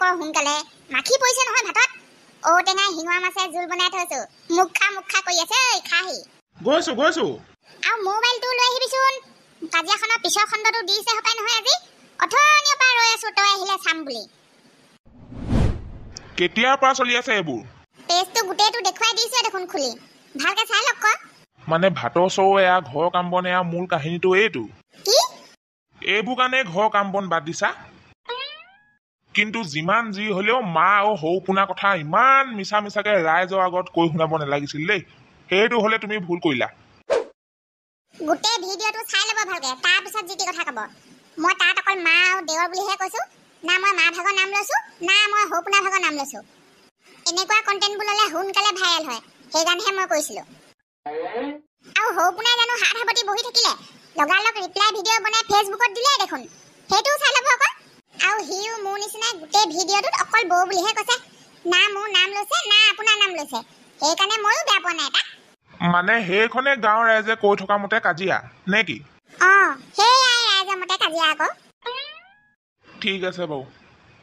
কৰ সোনকালে মাখি পৰিছে নহয় ভাতত ঔটেঙা হিঙা মাছে জোল বনাই থৈছো মুখা কৰি আছে খাহি গৈছো আৰু মোবাইলটো লৈ আহিবিচোন কাজিয়াখনৰ পিছৰ খণ্ডটো দিছে হপাই নহয় আজি অথনিৰ পৰা ৰৈ আছো তই আহিলে চাম বুলি কেতিয়াৰ পৰা চলি আছে এইবোৰ পেজটো গোটেইটো দেখুৱাই দিছে দেখোন খুলি ভালকে চাই লওক মানে ভাতৰ চৌ এয়া ঘৰ কাম বন এয়া মূল কাহিনীটো এইটো কি এইবোৰ কাৰণে ঘৰ কাম বন বাদ দিছা কিন্তু যিমান যি হলেও মা আৰু সৌ শুনা কথা ইমান মিছাকে ৰাইজৰ আগত কৈ শুনাব নালাগিছিল দেই সেইটো হলে তুমি ভুল কৰিলা গোটেই ভিডিঅ'টো চাই ল'ব ভালকে তাৰ পিছত যি কথা ক'ব মই তাত অকল মা আৰু দেৱৰ বুলিহে কৈছো না মই মা ভাগৰ নাম লৈছো না মই সৌ শুনা ভাগৰ নাম লৈছো এনেকুৱা কণ্টেণ্টবোৰ ল'লে সোনকালে ভাইৰেল হয় সেইকাৰণেহে মই কৈছিলো আৰু সৌ শুনাই জানো হাত হাবতি বহি থাকিলে লগালগ ৰিপ্লাই ভিডিঅ' বনাই ফেচবুকত দিলে দেখোন সেইটোও চাই ল'ব আকৌ আৰু সিও মোৰ নিচিনাই গোটেই ভিডিঅ'টোত অকল বৌ বুলিহে কৈছে না মোৰ নাম লৈছে না আপোনাৰ নাম লৈছে সেইকাৰণে ময়ো বেয়া পোৱা নাই তাক মানে সেইখনে গাঁৱৰ ৰাইজে কৈ থকা মতে কাজিয়া নে কি সেইয়াই ৰাইজৰ মতে কাজিয়া আকৌ ঠিক আছে বাৰু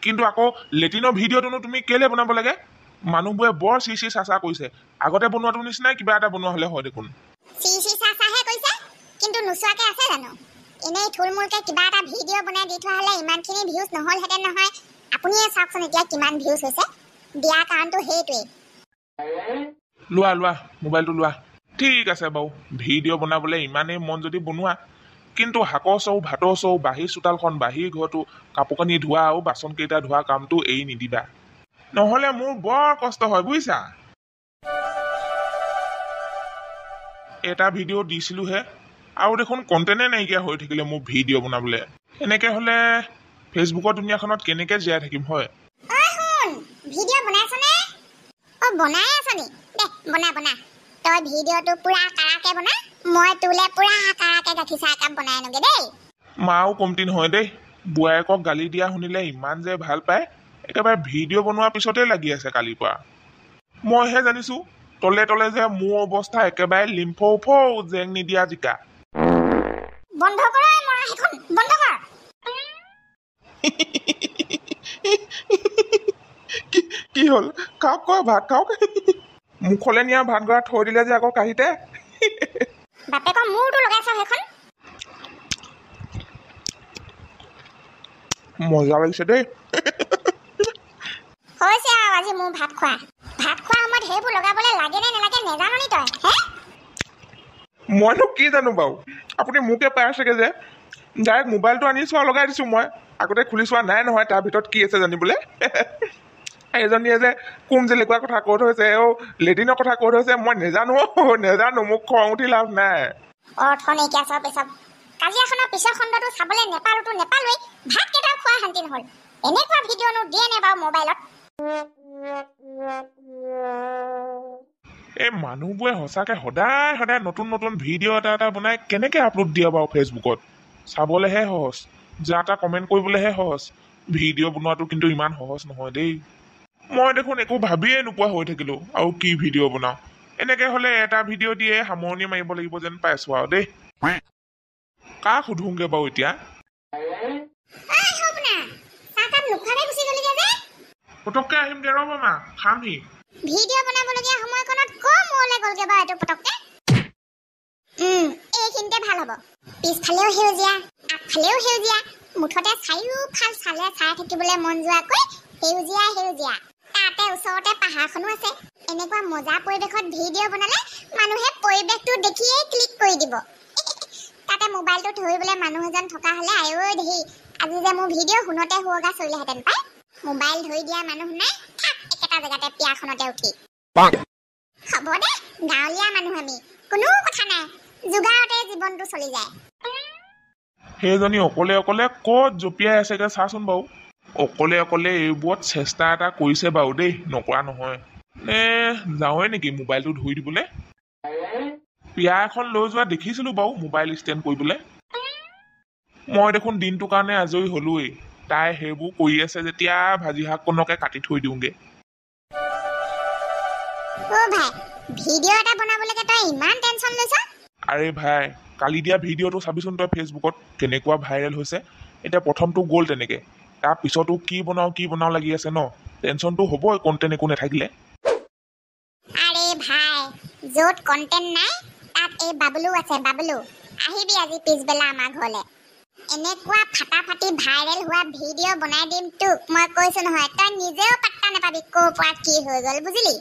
কিন্তু আকৌ লেটিনৰ ভিডিঅ'টোনো তুমি কেলে বনাব লাগে মানুহবোৰে বৰ চি চাচা কৰিছে আগতে বনোৱাটো নিচিনাই কিবা এটা বনোৱা হলে হয় দেখোন চি চাচাহে কৈছে কিন্তু নোচোৱাকে আছে জানো এনেই থুলমূলকে কিবা এটা ভিডিঅ' বনাই দি থোৱা হলে ইমানখিনি ভিউজ নহলহেঁতেন নহয় আপুনিয়ে চাওকচোন এতিয়া কিমান ভিউজ হৈছে দিয়া কাৰণটো সেইটোৱেই লোৱা মোবাইলটো লোৱা ঠিক আছে বাৰু ভিডিঅ' বনাবলৈ ইমানেই মন যদি বনোৱা কিন্তু শাকৰ চৌ ভাতৰ চৌ বাহিৰ চোতালখন বাহিৰ ঘৰটো কাপোৰ কানি ধোৱা আৰু বাচন কেইটা ধোৱা কামটো এৰি নিদিবা নহলে মোৰ বৰ কষ্ট হয় বুজিছা এটা ভিডিঅ' দিছিলোহে আৰু দেখোন কণ্টেণ্টে নাইকিয়া হৈ থাকিলে মোৰ ভিডিঅ' বনাবলৈ এনেকে হলে ফেচবুকৰ দুনিয়াখনত কেনেকে জীয়াই থাকিম হয় ভিডিঅ' বনাইছনে বনাই আছনি দে বনা তই ভিডিঅ'টো পুৰা কাৰাকে বনা মই তোলে পুৰা কাৰাকে গাখীৰ চাহ একাপ বনাই আনোগে দেই মাও কমতি নহয় দেই বুঢ়ায়েকক গালি দিয়া শুনিলে ইমান যে ভাল পায় একেবাৰে ভিডিঅ' বনোৱাৰ পিছতে লাগি আছে কালিৰ পৰা মইহে জানিছো তলে তলে যে মোৰ অৱস্থা একেবাৰে লিম্ফৌ জেং নিদিয়া জিকা বন্ধ কৰ মৰা হেখন বন্ধ কৰ কি হল খাওক কয় ভাত খাওক মুখলে নিয়া ভাত গৰা থৈ দিলে যে আকৌ কাহিতে বাপেকৰ মূৰটো লগাইছ হেখন মজা লাগিছে দেই হৈছে আৰু আজি মোৰ ভাত খোৱা সময়ত সেইবোৰ লগাবলৈ লাগে নে নালাগে নেজাননি তই হে মইনো কি জানো বাৰু আপুনি মোকে পাই আছেগে যে ডাইৰেক্ট মোবাইলটো আনি চোৱা লগাই দিছো মই আগতে খুলি চোৱা নাই নহয় তাৰ ভিতৰত কি আছে জানিবলৈ এজনীয়ে যে কোন যেনেকুৱা কথা কৈ থৈছে লেটিনৰ কথা কৈ থৈছে মই নেজানো মোক খং উঠি লাভ নাই অৰ্থ নাইকিয়া চব পেচব কাজিয়াখনৰ পিছৰ খণ্ডটো চাবলৈ নেপালোৱেই ভাত কেইটাও খোৱা শান্তি নহল এনেকুৱা ভিডিঅ'নো দিয়ে নে বাৰু মোবাইলত এই মানুহবোৰে সঁচাকে সদায় নতুন ভিডিঅ' এটা বনাই কেনেকে আপলোড দিয়ে বাৰু ফেচবুকত চাবলেহে সহজ যা এটা কমেণ্ট কৰিবলেহে সহজ ভিডিঅ' বনোৱাটো কিন্তু ইমান সহজ নহয় দেই মই দেখোন একো ভাবিয়ে নোপোৱা হৈ থাকিলো আৰু কি ভিডিঅ' বনাও এনেকে হলে এটা ভিডিঅ' দিয়ে সামৰণি মাৰিব লাগিব যেন পাইছো আৰু দেই কাক সুধোংগে বাৰু এতিয়া পটককে আহিমগে ৰ'ব মা খামহি ভিডিঅ' বনাবলগীয়া সময়কণত মোলে গ'লগে বাৰু এইটো পটককে এইখিনিতে ভাল হ'ব পিছফালেও সেউজীয়া আগফালেও সেউজীয়া মুঠতে চাৰিওফাল চালে চাই থাকিবলৈ মন যোৱাকৈ সেউজীয়া তাতে ওচৰতে পাহাৰখনো আছে এনেকুৱা মজা পৰিৱেশত ভিডিঅ' বনালে মানুহে পৰিৱেশটো দেখিয়েই ক্লিক কৰি দিব তাতে মোবাইলটো ধৰিবলৈ মানুহ এজন থকা হলে আয়ৈ দেহি আজি যে মোৰ ভিডিঅ' শুনতে শুৱগা চলিলেহেঁতেন পাই মোবাইল ধৰি দিয়া মানুহ নাই থাক একেটা জেগাতে পিয়াখনতে উঠি হ'ব দে গাঁৱলীয়া মানুহ আমি কোনো কথা নাই যোগাৰতে জীৱনটো চলি যায় সেইজনী অকলে ক'ত জঁপিয়াই আছেগে চাচোন বাৰু অকলে এইবোৰত চেষ্টা এটা কৰিছে বাৰু দেই নকৰা নহয় নে যাওঁৱে নেকি মোবাইলটো ধুই দিবলৈ পিয়া এখন লৈ যোৱা দেখিছিলো বাৰু মোবাইল ষ্টেণ্ড কৰিবলৈ মই দেখোন দিনটোৰ কাৰণে আজৰি হলোৱেই তাই সেইবোৰ কৰি আছে যেতিয়া ভাজি শাককণকে কাটি থৈ দিওঁগে ভিডিঅ' এটা বনাবলৈকে তই ইমান টেনচন লৈছ আৰে ভাই কালি দিয়া ভিডিঅ'টো চাবিচোন তই ফেচবুকত কেনেকুৱা ভাইৰেল হৈছে এতিয়া প্ৰথমটো গ'ল তেনেকে তাৰ পিছতো কি বনাও লাগি আছে ন টেনশ্যনটো হ'বই কণ্টেণ্ট একো নাথাকিলে আৰে ভাই য'ত কণ্টেণ্ট নাই তাত এই বাবলু আছে বাবলু আহিবি আজি পিছবেলা আমাৰ ঘৰলৈ এনেকুৱা ফাটাফাটি ভাইৰেল হোৱা ভিডিঅ' বনাই দিম তোক মই কৈছো নহয় তই নিজেও পাত্তা নাপাবি ক'ৰ পৰা কি হৈ গ'ল বুজিলি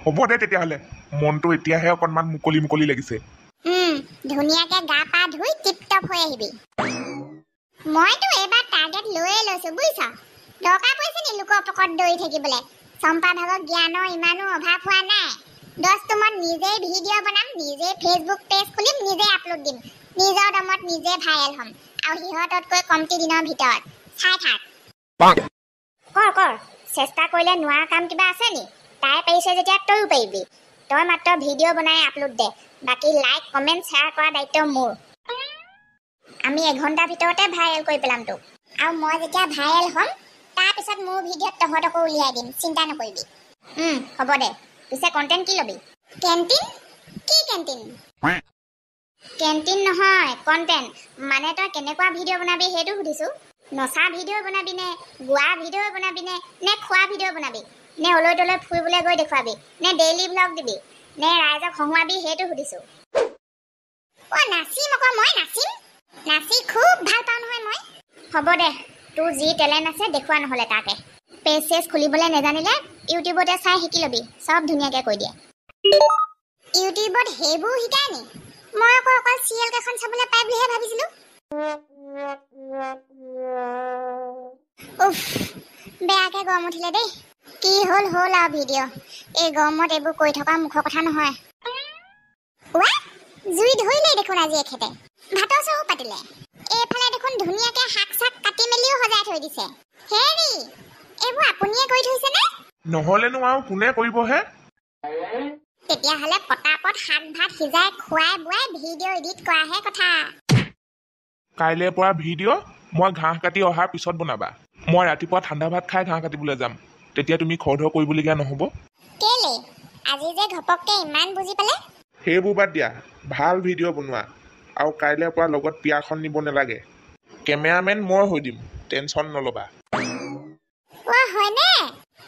হ'ব দে তেতিয়াহ'লে মনটো এতিয়াহে অকণমান মুকলি লাগিছে ধুনীয়াকে গা পা ধুই টিপটপ হৈ আহিবি মইতো এইবাৰ টাৰ্গেট লৈয়ে লৈছো বুজিছ দৰকাৰ পৰিছে নি লোকৰ পকৰত দৌৰি থাকিবলৈ চম্পা ভাগৰ জ্ঞানৰ ইমানো অভাৱ হোৱা নাই দছটো মই নিজেই ভিডিঅ' বনাম নিজেই ফেচবুক পেজ খুলিম নিজেই আপলোড দিম নিজৰ দমত নিজে ভাইৰেল হ'ম আৰু সিহঁততকৈ কমটি দিনৰ ভিতৰত চাই থাক কৰ চেষ্টা কৰিলে নোৱাৰা কাম কিবা আছে নি তাই পাৰিছে যেতিয়া তইও পাৰিবি তই মাত্ৰ ভিডিঅ' বনাই আপলোড দে বাকী লাইক কমেণ্ট শ্বেয়াৰ কৰা দায়িত্ব মোৰ আমি এঘণ্টাৰ ভিতৰতে ভাইৰেল কৰি পেলাম তোক আৰু মই যেতিয়া ভাইৰেল হ'ম তাৰপিছত মোৰ ভিডিঅ'ত তহঁতকো উলিয়াই দিম চিন্তা নকৰিবি হ'ব দে পিছে কণ্টেণ্ট কি ল'বি কেণ্টিন কি কেণ্টিন কেণ্টিন নহয় কণ্টেণ্ট মানে তই কেনেকুৱা ভিডিঅ' বনাবি সেইটো সুধিছোঁ নচা ভিডিঅ' বনাবি নে গোৱা ভিডিঅ' বনাবি নে খোৱা ভিডিঅ' বনাবি নে অলৈ তলৈ ফুৰিবলৈ গৈ দেখুৱাবি নে ডেইলি ভ্লগ দিবি নে ৰাইজক হহুৱাবি সেইটো সুধিছোঁ নাচিম আকৌ মই নাচি খুব ভাল পাওঁ নহয় মই হ'ব দে তোৰ যি টেলেণ্ট আছে দেখুওৱা নহ'লে তাকে পেজ চেজ খুলিবলৈ নেজানিলে ইউটিউবতে চাই শিকি ল'বি চব ধুনীয়াকৈ কৈ দিয়ে ইউটিউবত সেইবোৰ শিকাই নি মই আকৌ অকল চিৰিয়েল কেইখন চাবলৈ পাই বুলিহে ভাবিছিলোঁ উফ বেয়াকৈ গৰম উঠিলে দেই কি হ'ল আৰু ভিডিঅ' এই গৰমত এইবোৰ কৰি থকা মুখৰ কথা নহয় জুই ধৰিলেই দেখোন আজি এখেতে ভাতৰ চৰু পাতিলে এইফালে দেখোন ধুনীয়াকে শাক চাক কাটি মেলিও সজাই থৈ দিছে হেৰি এইবোৰ আপুনিয়ে কৰি থৈছেনে নহ'লেনো আৰু কোনে কৰিবহে তেতিয়াহ'লে পটাপট শাক ভাত সিজাই খুৱাই বুৱাই ভিডিঅ' এডিট কৰাহে কথা কাইলৈৰ পৰা ভিডিঅ' মই ঘাঁহ কাটি অহাৰ পিছত বনাবা মই ৰাতিপুৱা ঠাণ্ডা ভাত খাই ঘাঁহ কাটিবলৈ যাম তেতিয়া তুমি খৰধৰ কৰিবলগীয়া নহ'ব কেলে আজি যে ঘপককে ইমান বুজি পালে সেইবোৰ বাদ দিয়া ভাল ভিডিঅ' বনোৱা আৰু কাইলৈৰ পৰা লগত পিয়াখন নিব নালাগে কেমেৰামেন মই হৈ দিম টেনশ্যন নল'বা হয়নে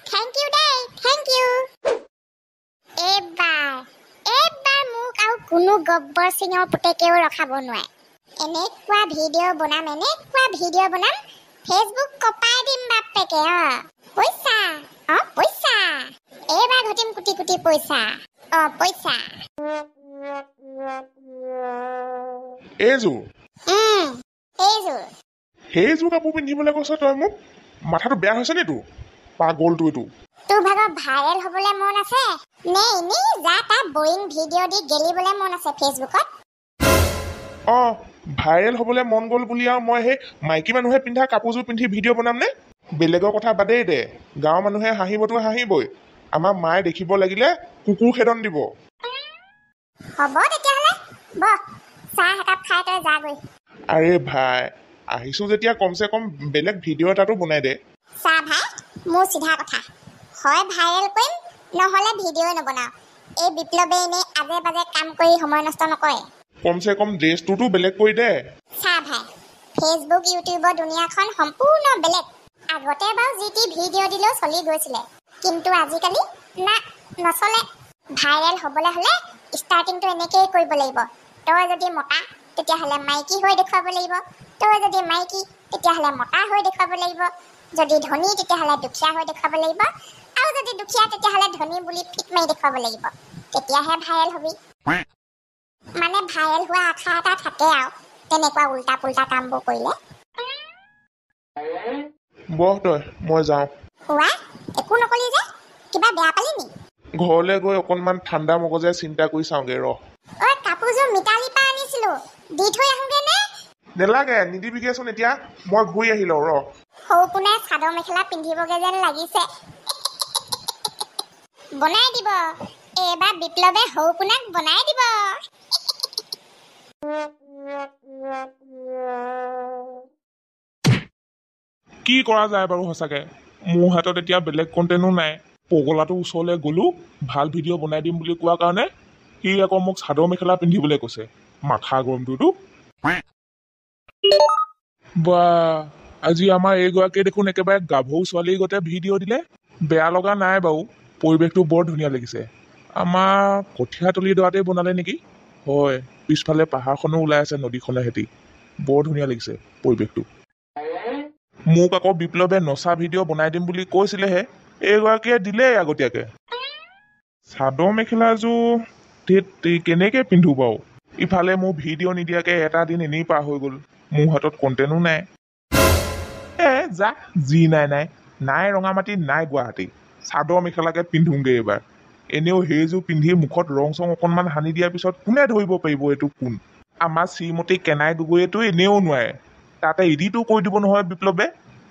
থেংক ইউ এইবাৰ মোক আৰু কোনো গব্বৰ সিঙৰ পুতেকেও ৰখাব নোৱাৰে এনেকুৱা ভিডিঅ' বনাম ফেচবুক কপাই দিম বাপেকে পইচা এইবাৰ ঘটিম কোটি কোটি পইচা এইযোৰ সেইযোৰ কাপোৰ পিন্ধিবলৈ কৈছ তই মোক মাথাটো বেয়া হৈছে নি তোৰ পাগলটো এইটো তোৰ ভাগৰ ভাইৰেল হ'বলৈ মন আছে নে এনেই যা তা বৰিং ভিডিঅ' দি গেলিবলৈ মন আছে ফেচবুকত ভাইৰেল হ'বলৈ মন গ'ল বুলি আৰু মই সেই মাইকী মানুহে পিন্ধা কাপোৰযোৰ পিন্ধি ভিডিঅ' বনাম নে বেলেগৰ কথা বাদেই দে গাঁৱৰ মানুহে হাঁহিবতো হাঁহিবই আমাৰ মায়ে দেখিব লাগিলে কুকুৰ খেদন দিব হ'ব তেতিয়াহ'লে বহ চাহ একাপ খাই তই যাগৈ আৰে ভাই আহিছো যেতিয়া কমচে কম বেলেগ ভিডিঅ' এটাতো বনাই দে চাহ ভাই মোৰ চিধা কথা হয় ভাইৰেল কৰিম নহ'লে ভিডিঅ' নবনাওঁ এই বিপ্লৱে এনেই আজে বাজে কাম কৰি সময় নষ্ট নকৰে কমচে কম ড্ৰেছটোতো বেলেগ কৰি দে চাহ ভাই ফেচবুক ইউটিউবৰ দুনিয়াখন সম্পূৰ্ণ বেলেগ আগতে বাৰু যি টি ভিডিঅ' দিলেও চলি গৈছিলে কিন্তু আজিকালি নচলে ভাইৰেল হ'বলৈ হ'লে ষ্টাৰ্টিংটো এনেকৈয়ে কৰিব লাগিব তই যদি মতা তেতিয়াহ'লে মাইকী হৈ দেখুৱাব লাগিব তই যদি মাইকী তেতিয়াহ'লে মতা হৈ দেখুৱাব লাগিব যদি ধনী তেতিয়াহ'লে দুখীয়া হৈ দেখুৱাব লাগিব আৰু যদি দুখীয়া তেতিয়াহ'লে ধনী বুলি ফিট মাৰি দেখুৱাব লাগিব তেতিয়াহে ভাইৰেল হ'বি মানে ভাইৰেল হোৱা আশা এটা থাকে আৰু তেনেকুৱা উল্টা পুল্টা কামবোৰ কৰিলে বহ তই মই যাওঁ একো নকলি যে কিবা বেয়া পালি নি ঘৰলৈ গৈ অকণমান ঠাণ্ডা মগজে চিন্তা কৰি চাওঁগে কাপোৰযোৰ মিতালী পৰা আনিছিলো দি থৈ আহোগে নে নেলাগে নিদিবিগেচোন এতিয়া মই ঘূৰি আহি লওঁ সৌ পোনে চাদৰ মেখেলা পিন্ধিবগে যেন লাগিছে বনাই দিব এইবাৰ বিপ্লৱে সৌ পোনাক বনাই দিব কি কৰা যায় বাৰু সঁচাকে মোৰ হাতত এতিয়া বেলেগ কণ্টেণ্টো নাই পগলাটো ওচৰলৈ গ'লো ভাল ভিডিঅ' বনাই দিম বুলি কোৱা কাৰণে সি আকৌ মোক চাদৰ মেখেলা পিন্ধিবলৈ কৈছে মাথা গৰমটোতো বা আজি আমাৰ এইগৰাকীয়ে দেখোন একেবাৰে গাভৰু ছোৱালীৰ গতে ভিডিঅ' দিলে বেয়া লগা নাই বাৰু পৰিৱেশটো বৰ ধুনীয়া লাগিছে আমাৰ কঠীয়াতলি দৰাতেই বনালে নেকি হয় পিছফালে পাহাৰখনো ওলাই আছে নদীখনে হেতি বৰ ধুনীয়া লাগিছে পৰিৱেশটো মোক আকৌ বিপ্লৱে নচা ভিডিঅ' বনাই দিম বুলি কৈছিলেহে এইগৰাকীয়ে দিলেই আগতীয়াকে চাদৰ মেখেলাযোৰ কেনেকে পিন্ধো বাৰু ইফালে মোৰ ভিডিঅ' নিদিয়াকে এটা দিন এনেই পাৰ হৈ গ'ল মোৰ হাতত কণ্টেনো নাই যা যি নাই ৰঙামাটি নাই গুৱাহাটী চাদৰ মেখেলাকে পিন্ধোগে এইবাৰ এনেও সেইযোৰ পিন্ধি মুখত ৰং চং অকণমান সানি দিয়াৰ পিছত কোনে ধৰিব পাৰিব এইটো কোন আমাৰ শ্ৰীমতী কেনাই গগৈয়েতো এনেও নোৱাৰে তাতে ইডিটো কৈ দিব নহয় বিপ্লৱে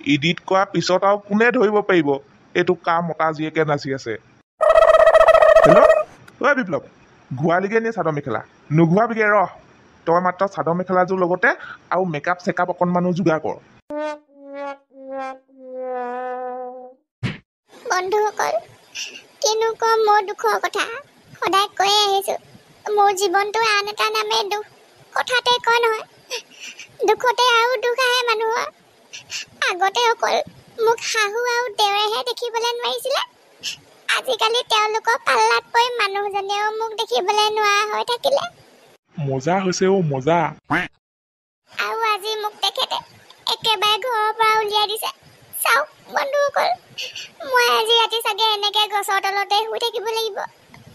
ইডিট কৰাৰ পিছত আৰু কোনে ধৰিব পাৰিব এইটো কাৰ মতা জীয়েকে নাচি আছে হেল্ল' ঐ বিপ্লৱ ঘূৰালিগে নে চাদৰ মেখেলা নুঘূৰাবিগে ৰহ তই মাত্ৰ চাদৰ মেখেলাযোৰ লগতে আৰু মেকআপ চেকআপ অকণমানো যোগাৰ কৰ বন্ধুসকল কিনো কম মোৰ দুখৰ কথা সদায় কৈয়ে আহিছো মোৰ জীৱনটো আন এটা নামে দুখ কথাতে কয় নহয় দুখতে আৰু দুখ আহে মানুহৰ আগতে অকল মোক শাহু আৰু দেউৰেহে দেখিবলৈ নোৱাৰিছিলে আজিকালি তেওঁলোকৰ পাল্লাত পৰি মানুহজনেও মোক দেখিবলৈ নোৱাৰা হৈ থাকিলে মজা হৈছে মজা আৰু আজি মোক তেখেতে একেবাৰে ঘৰৰ পৰা উলিয়াই দিছে চাওক বন্ধুসকল মই আজি ৰাতি চাগে এনেকে গছৰ তলতে শুই থাকিব লাগিব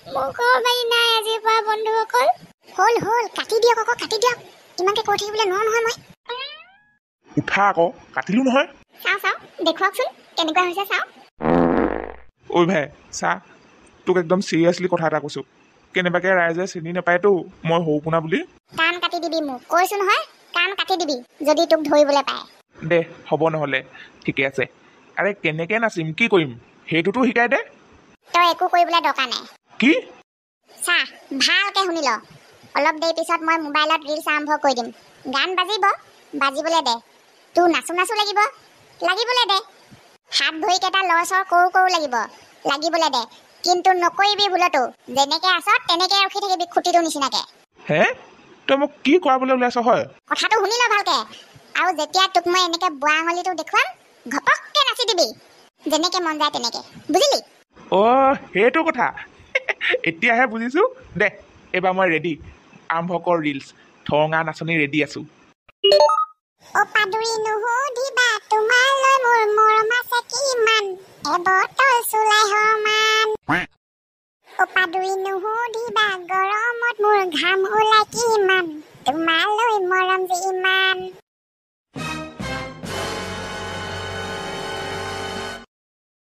মোৰ ঘৰ বাৰী নাই আজিৰ পৰা বন্ধুসকল হ'ল কাটি দিয়ক আকৌ কাটি দিয়ক ইমানকে কৈ থাকিবলৈ নোৱাৰো নহয় মই উঠা আকৌ কাটিলো নহয় চাওঁ দেখুৱাওকচোন কেনেকুৱা হৈছে চাওঁ ঐ ভাই চা তোক একদম চিৰিয়াছলি কথা এটা কৈছো কেনেবাকে ৰাইজে চিনি নাপায়তো মই সৰু পোনা বুলি কাণ কাটি দিবি মোক কৈছো নহয় কাণ কাটি দিবি যদি তোক ধৰিবলৈ পায় দে হ'ব নহ'লে ঠিকে আছে আৰে কেনেকে নাচিম কি কৰিম সেইটোতো শিকাই দে তই একো কৰিবলৈ দৰকাৰ নাই কি চা ভালকে শুনি ল অলপ দেৰি পিছত মই মোবাইলত ৰিলছ আৰম্ভ কৰি দিম গান বাজিবলৈ দে তোৰ নাচো লাগিবলৈ দে হাত ভৰিকেইটা লৰচৰ কৰো লাগিবলৈ দে কিন্তু নকৰিবি ভুলতো যেনেকে আছ তেনেকে ৰখি থাকিবি খুঁটিটো নিচিনাকে হে তই মোক কি কৰাবলৈ ওলাইছ হয় কথাটো শুনি ল ভালকে আৰু যেতিয়া তোক মই এনেকে বুঢ়া আঙুলিটো দেখুৱাম ঘপককে নাচি দিবি যেনেকে মন যায় তেনেকে বুজিলি সেইটো কথা এতিয়াহে বুজিছো দে এইবাৰ মই ৰেডি আৰম্ভ কৰ ৰিলছ ঠঙা নাচনি ৰেডি আছো পাদুৰি নুসুধিবা তোমালৈ মোৰ মৰম আছে কিমান এবটল চুলাই সমান পাদুৰি নুসুধিবা গৰমত মোৰ ঘাম ওলাই কিমান তোমালৈ মৰম যে ইমান